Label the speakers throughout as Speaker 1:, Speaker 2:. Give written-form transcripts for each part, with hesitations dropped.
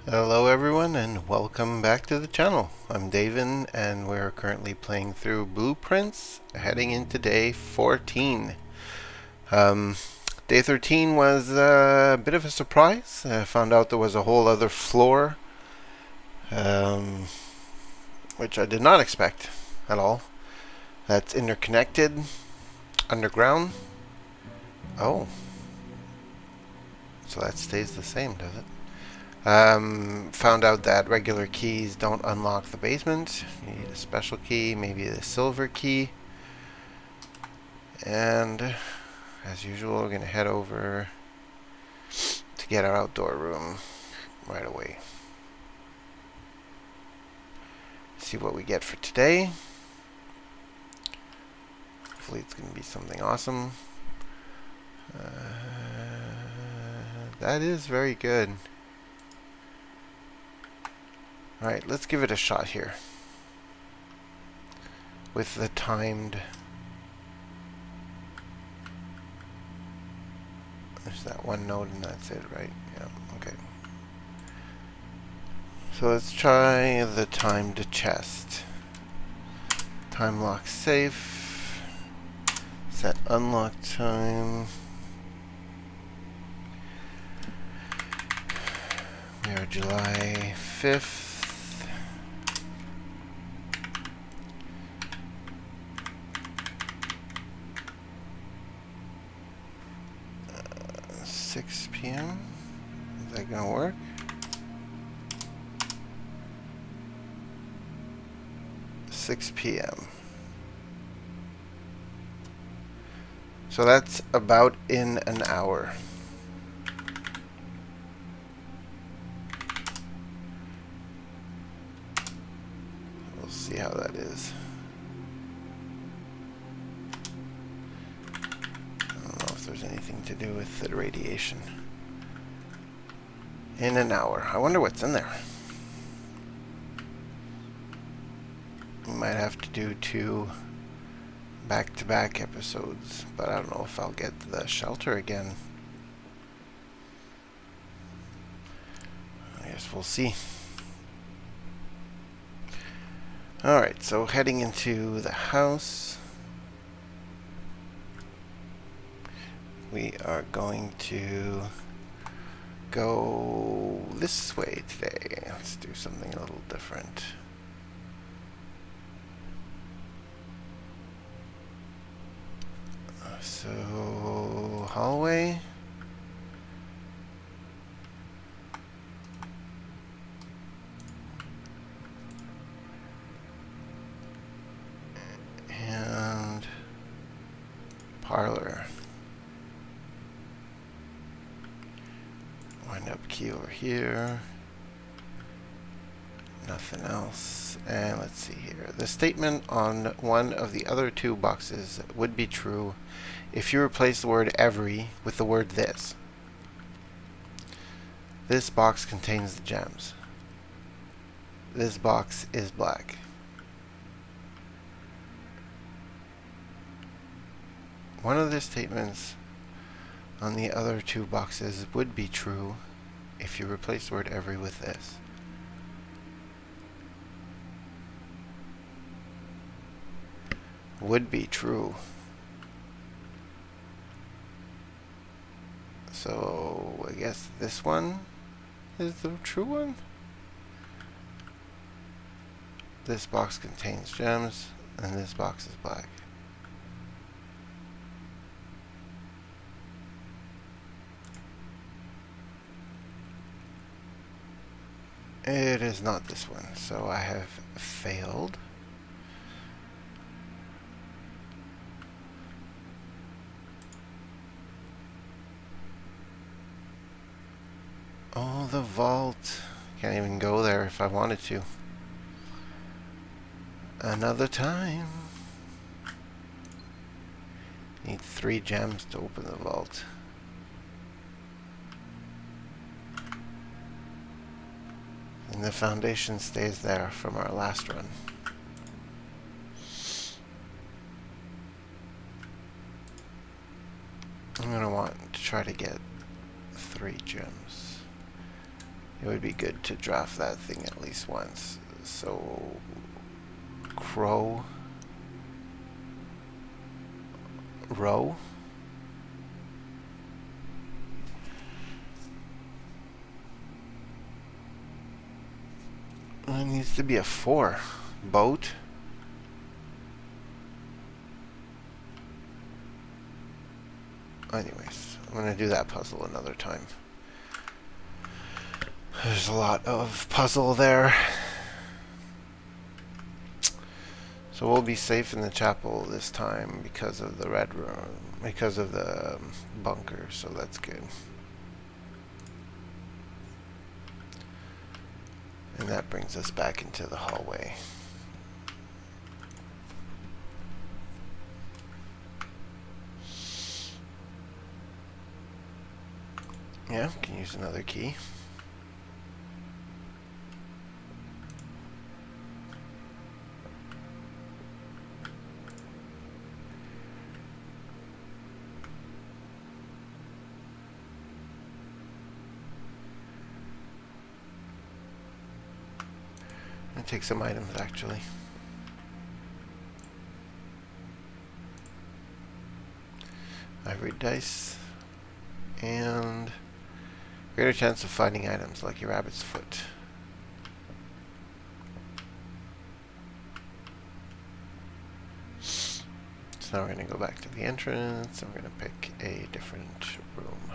Speaker 1: Hello everyone and welcome back to the channel. I'm Davin and we're currently playing through Blueprints, heading into day 14. Day 13 was a bit of a surprise. I found out there was a whole other floor, which I did not expect at all. That's interconnected, underground. Oh, so that stays the same, does it? Found out that regular keys don't unlock the basement. You need a special key, maybe the silver key. And as usual, we're going to head over to get our outdoor room right away. See what we get for today. Hopefully it's going to be something awesome. That is very good. Alright, let's give it a shot here. With the timed... There's that one node and that's it, right? Yeah, okay. So let's try the timed chest. Time lock safe. Set unlock time. We are July 5th. 6 p.m. Is that gonna work? Six p.m. So that's about in an hour. We'll see how that is. I don't know if there's anything to do with the radiation. In an hour. I wonder what's in there. We might have to do 2 back-to-back episodes, but I don't know if I'll get the shelter again. I guess we'll see. Alright, so heading into the house. We are going to go this way today. Let's do something a little different. So, hallway. And parlor. Wind up key over here. Nothing else. And let's see here. The statement on one of the other 2 boxes would be true if you replace the word every with the word this. This box contains the gems. This box is black. One of the statements on the other 2 boxes would be true if you replace the word every with this. Would be true. So I guess this one is the true one. This box contains gems and this box is black. It is not this one, so I have failed. Oh, the vault. Can't even go there if I wanted to. Another time. Need 3 gems to open the vault. And the foundation stays there from our last run. I'm going to want to try to get 3 gems. it would be good to draft that thing at least once. So, crow, row. It needs to be a 4. Boat. Anyways, I'm going to do that puzzle another time. There's a lot of puzzle there. So we'll be safe in the chapel this time because of the red room, because of the bunker, so that's good. And that brings us back into the hallway. Yeah, can use another key. I'm gonna take some items actually. Ivory dice and greater chance of finding items, Lucky Rabbit's foot. So now we're going to go back to the entrance and we're going to pick a different room.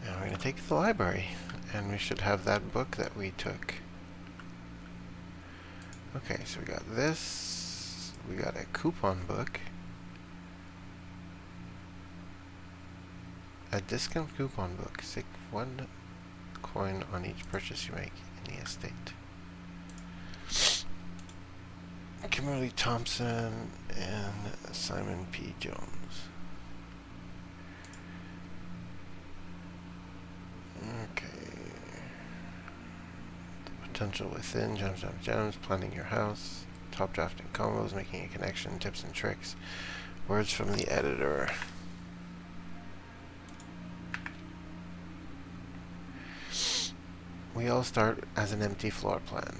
Speaker 1: And we're going to take the library, and we should have that book that we took. Okay, so we got this. We got a coupon book. A discount coupon book. Save 1 coin on each purchase you make in the estate. Kimberly Thompson and Simon P. Jones. Okay. The potential within. Gems, gems, gems. Planning your house. Top drafting combos, making a connection, tips and tricks. Words from the editor. We all start as an empty floor plan.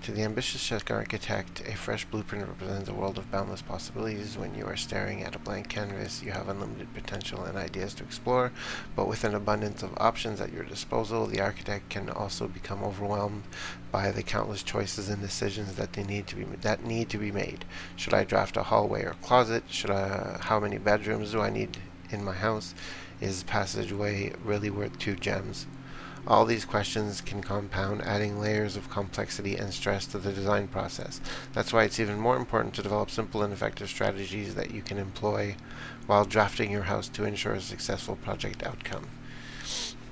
Speaker 1: To the ambitious Czech architect, a fresh blueprint represents a world of boundless possibilities. When you are staring at a blank canvas, you have unlimited potential and ideas to explore, but with an abundance of options at your disposal, the architect can also become overwhelmed by the countless choices and decisions that need to be made. Should I draft a hallway or closet? How many bedrooms do I need in my house? Is passageway really worth 2 gems? All these questions can compound, adding layers of complexity and stress to the design process. That's why it's even more important to develop simple and effective strategies that you can employ while drafting your house to ensure a successful project outcome.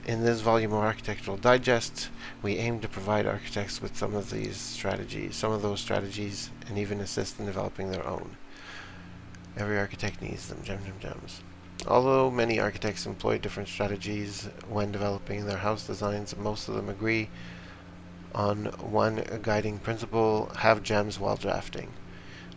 Speaker 1: In this volume of Architectural Digest, we aim to provide architects with some of those strategies, and even assist in developing their own. Every architect needs them. Gems. Although many architects employ different strategies when developing their house designs, most of them agree on one guiding principle: have gems while drafting.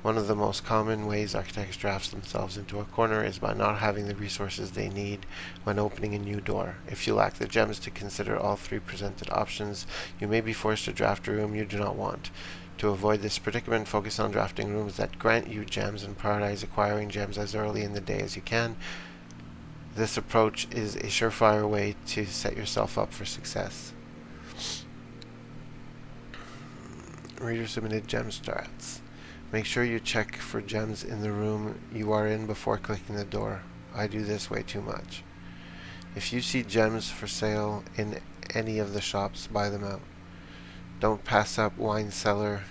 Speaker 1: One of the most common ways architects draft themselves into a corner is by not having the resources they need when opening a new door. If you lack the gems to consider all 3 presented options, you may be forced to draft a room you do not want. To avoid this predicament, focus on drafting rooms that grant you gems and prioritize acquiring gems as early in the day as you can. This approach is a surefire way to set yourself up for success. Reader submitted gem strats. Make sure you check for gems in the room you are in before clicking the door. I do this way too much. If you see gems for sale in any of the shops, buy them out. Don't pass up wine cellar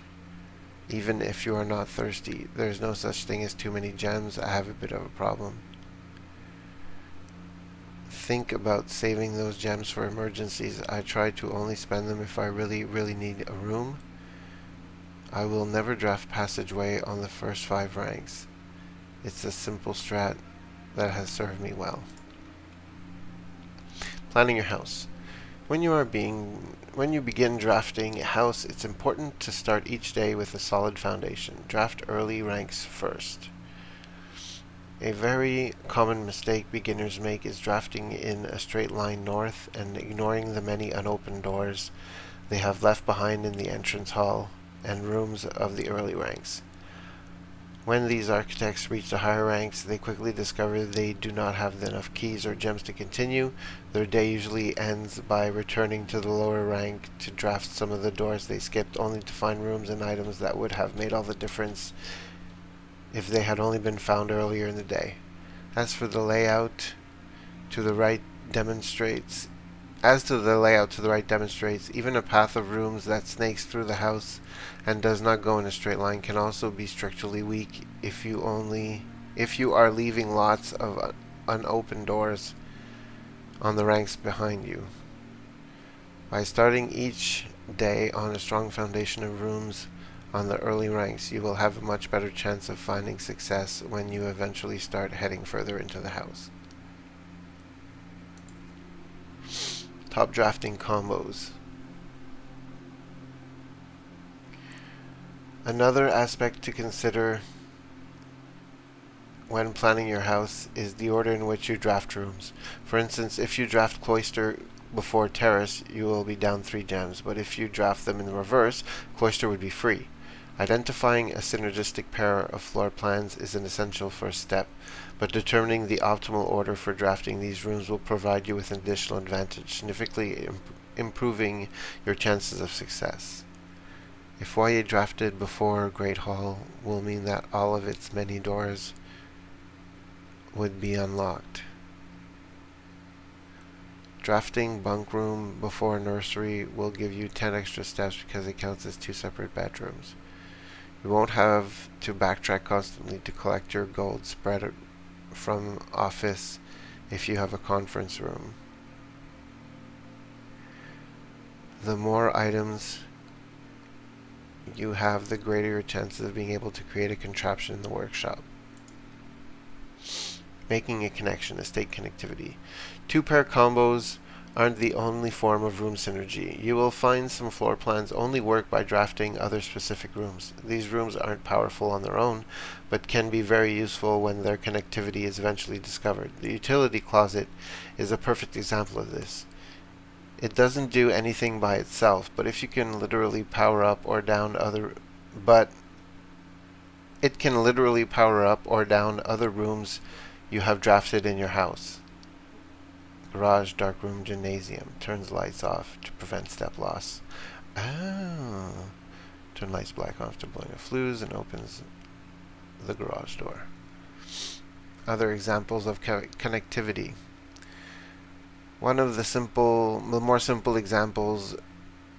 Speaker 1: even if you are not thirsty. There's no such thing as too many gems. I have a bit of a problem. Think about saving those gems for emergencies. I try to only spend them if I really, really need a room. I will never draft passageway on the first 5 ranks. It's a simple strat that has served me well. Planning your house. When you begin drafting a house, it's important to start each day with a solid foundation. Draft early ranks first. A very common mistake beginners make is drafting in a straight line north and ignoring the many unopened doors they have left behind in the entrance hall and rooms of the early ranks. When these architects reach the higher ranks, they quickly discover they do not have enough keys or gems to continue. Their day usually ends by returning to the lower rank to draft some of the doors they skipped, only to find rooms and items that would have made all the difference if they had only been found earlier in the day. As to the layout to the right demonstrates, even a path of rooms that snakes through the house and does not go in a straight line can also be structurally weak if you are leaving lots of unopened doors on the ranks behind you. By starting each day on a strong foundation of rooms on the early ranks, you will have a much better chance of finding success when you eventually start heading further into the house. Top drafting combos. Another aspect to consider when planning your house is the order in which you draft rooms. For instance, if you draft cloister before terrace, you will be down 3 gems, but if you draft them in the reverse, cloister would be free. Identifying a synergistic pair of floor plans is an essential first step, but determining the optimal order for drafting these rooms will provide you with an additional advantage, significantly improving your chances of success. A foyer drafted before Great Hall will mean that all of its many doors would be unlocked. Drafting bunk room before nursery will give you 10 extra steps because it counts as 2 separate bedrooms. You won't have to backtrack constantly to collect your gold spread from office if you have a conference room. The more items you have, the greater your chances of being able to create a contraption in the workshop. Making a connection, estate connectivity. 2-pair combos aren't the only form of room synergy. You will find some floor plans only work by drafting other specific rooms. These rooms aren't powerful on their own, but can be very useful when their connectivity is eventually discovered. The utility closet is a perfect example of this. It doesn't do anything by itself, but it can literally power up or down other rooms you have drafted in your house. Garage, dark room, gymnasium. Turns lights off to prevent step loss. Oh. Turn lights black off to blowing a fuse and opens the garage door. Other examples of connectivity. One of the more simple examples,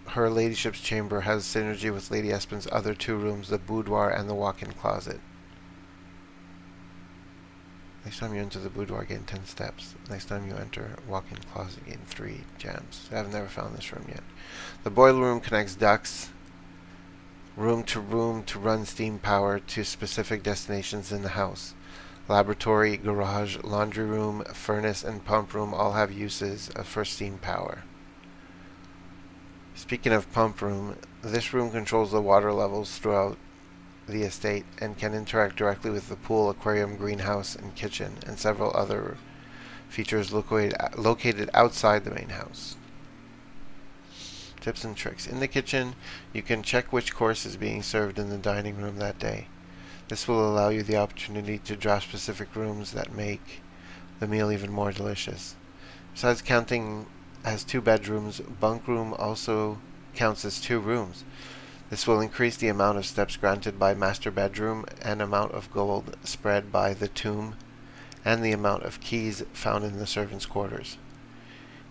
Speaker 1: Her Ladyship's chamber has synergy with Lady Espen's other 2 rooms, the boudoir and the walk-in closet. Next time you enter the boudoir, gain 10 steps. Next time you enter walk-in closet, gain 3 gems. I've never found this room yet. The boiler room connects ducts room to run steam power to specific destinations in the house. Laboratory, garage, laundry room, furnace, and pump room all have uses for steam power. Speaking of pump room, this room controls the water levels throughout the estate and can interact directly with the pool, aquarium, greenhouse, and kitchen, and several other features located outside the main house. Tips and tricks. In the kitchen, you can check which course is being served in the dining room that day. This will allow you the opportunity to draft specific rooms that make the meal even more delicious. Besides counting as 2 bedrooms, bunk room also counts as 2 rooms. This will increase the amount of steps granted by master bedroom and amount of gold spread by the tomb and the amount of keys found in the servants' quarters.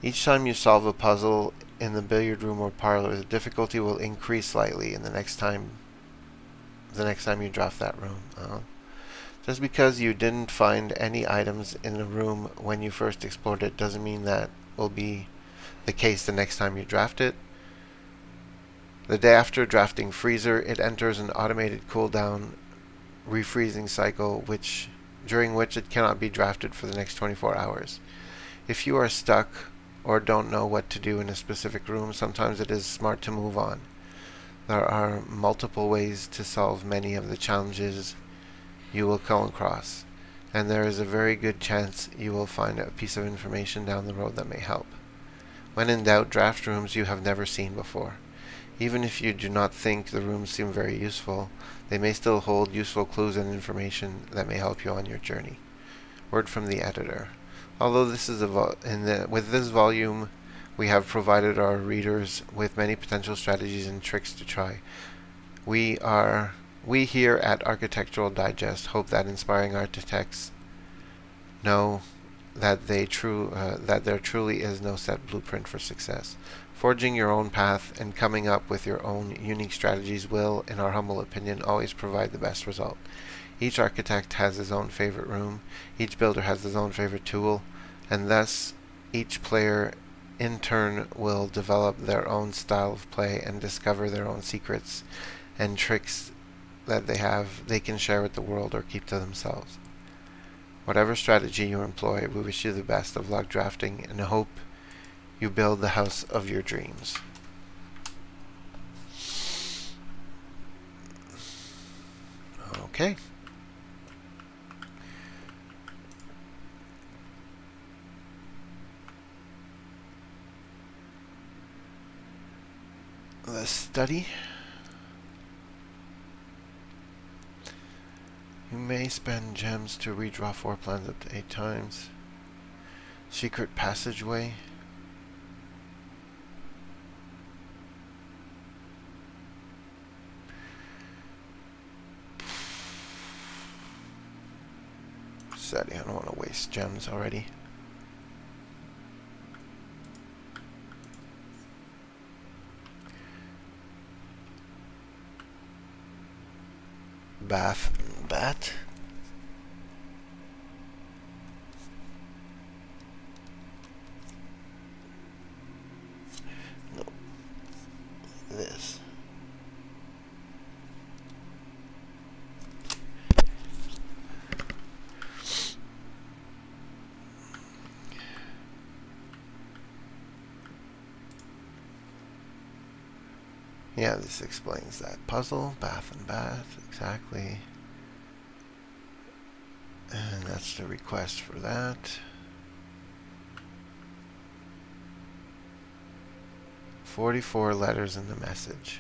Speaker 1: Each time you solve a puzzle in the billiard room or parlor, the difficulty will increase slightly in the next time you draft that room. Just because you didn't find any items in the room when you first explored it doesn't mean that will be the case the next time you draft it. The day after drafting freezer, it enters an automated cool-down refreezing cycle during which it cannot be drafted for the next 24 hours. If you are stuck or don't know what to do in a specific room, sometimes it is smart to move on. There are multiple ways to solve many of the challenges you will come across. and there is a very good chance you will find a piece of information down the road that may help. When in doubt, draft rooms you have never seen before. Even if you do not think the rooms seem very useful, they may still hold useful clues and information that may help you on your journey. Word from the editor. Although this is with this volume, we have provided our readers with many potential strategies and tricks to try. We here at Architectural Digest hope that inspiring architects know that there truly is no set blueprint for success. Forging your own path and coming up with your own unique strategies will, in our humble opinion, always provide the best result. Each architect has his own favorite room, each builder has his own favorite tool, and thus each player in turn will develop their own style of play and discover their own secrets and tricks that they can share with the world or keep to themselves. Whatever strategy you employ, we wish you the best of luck drafting and hope you build the house of your dreams. Okay. The study. You may spend gems to redraw 4 plans up to 8 times. Secret passageway. Sadly, I don't want to waste gems already. Bat. No. This. Yeah, this explains that puzzle. Bath and bath, exactly. And that's the request for that. 44 letters in the message.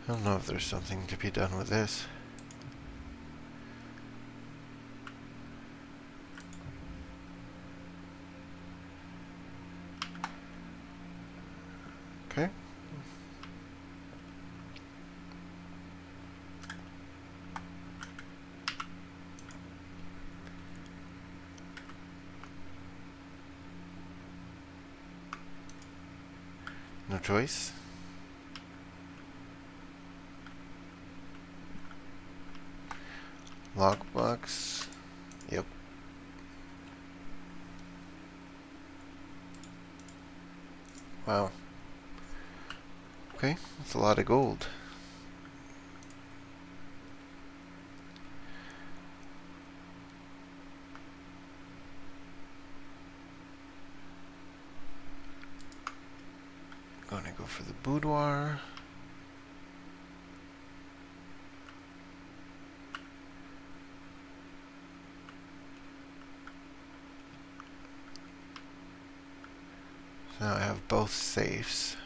Speaker 1: I don't know if there's something to be done with this. Okay. No choice. Lockbox. Yep. Wow. Okay, that's a lot of gold. Gonna go for the boudoir. So now I have both safes.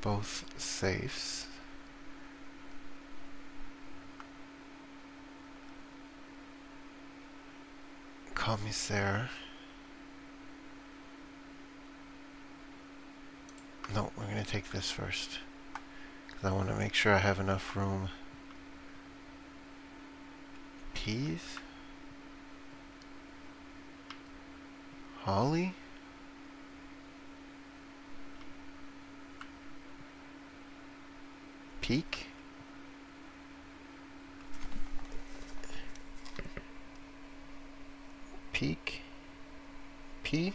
Speaker 1: Both safes. Commissaire. No, we're going to take this first. because I want to make sure I have enough room. Peas? Holly? Peak? Peak? P?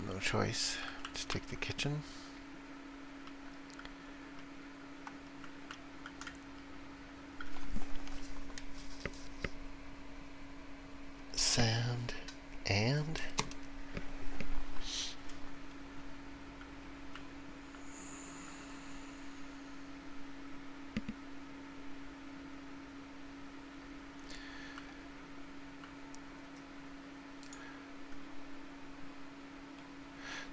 Speaker 1: No choice. Let's take the kitchen. Sand and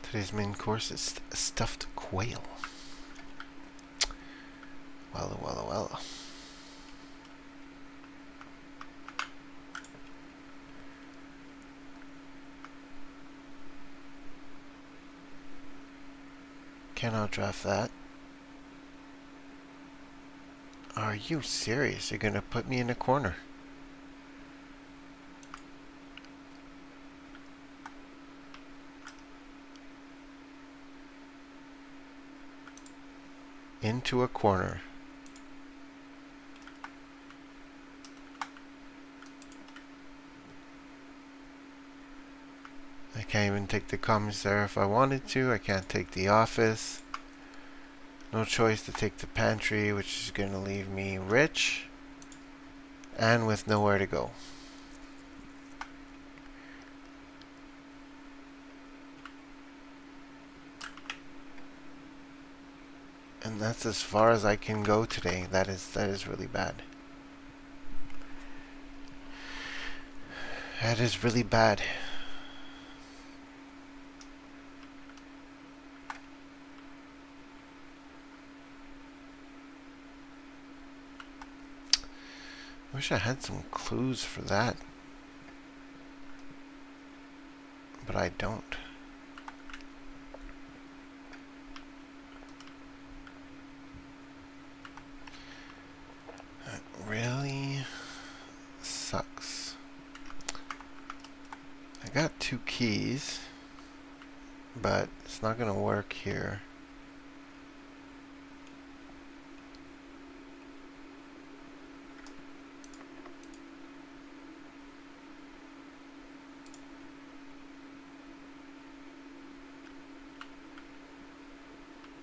Speaker 1: today's main course is stuffed quail. Well, well, well. Cannot draft that. Are you serious? You're gonna put me in a corner. Into a corner. I can't even take the commissary if I wanted to. I can't take the office. No choice to take the pantry, which is going to leave me rich and with nowhere to go. And that's as far as I can go today. That is really bad. That is really bad. Wish I had some clues for that. But I don't. That really sucks. I got 2 keys, but it's not gonna work here.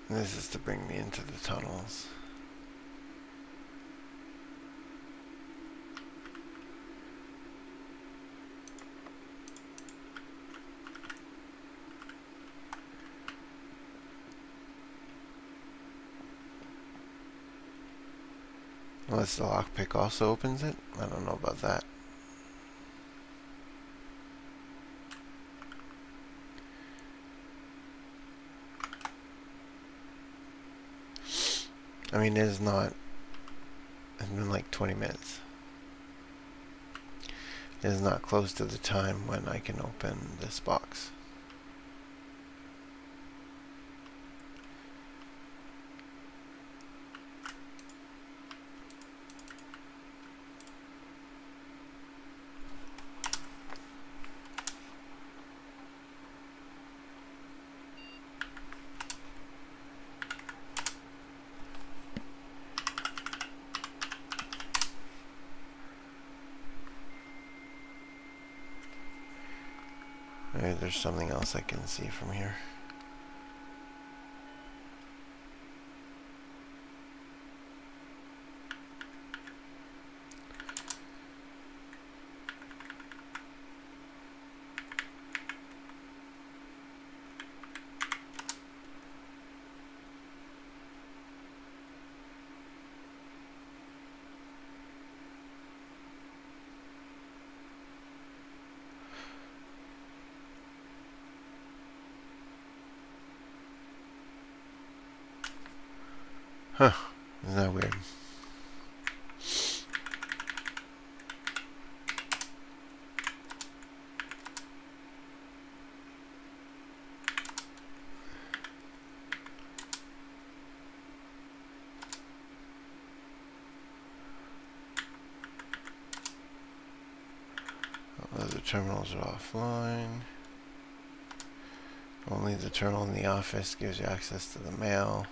Speaker 1: This is to bring me into the tunnels. Unless the lockpick also opens it? I don't know about that. I mean, it is not. It's been like 20 minutes. It is not close to the time when I can open this box. Maybe there's something else I can see from here. Huh. Isn't that weird? Other terminals are offline. Only the terminal in the office gives you access to the mail.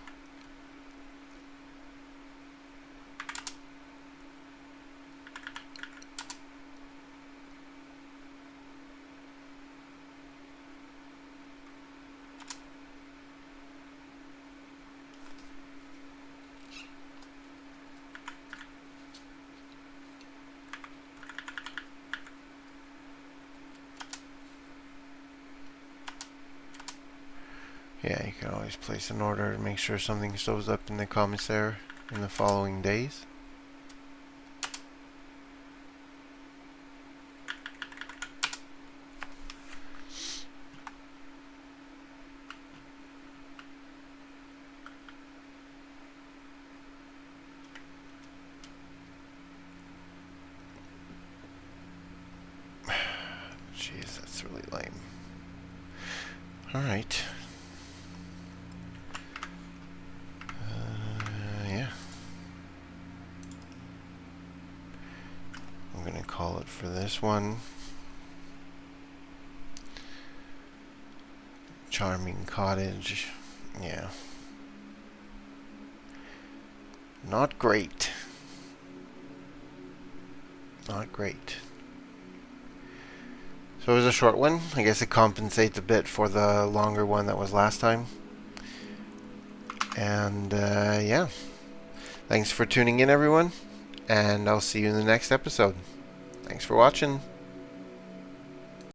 Speaker 1: Yeah, you can always place an order to make sure something shows up in the commissary in the following days. Jeez, that's really lame. Alright. Yeah. I'm gonna call it for this one. Charming Cottage. Yeah. Not great. Not great. So it was a short one. I guess it compensates a bit for the longer one that was last time. And yeah. Thanks for tuning in, everyone. And I'll see you in the next episode. Thanks for watching.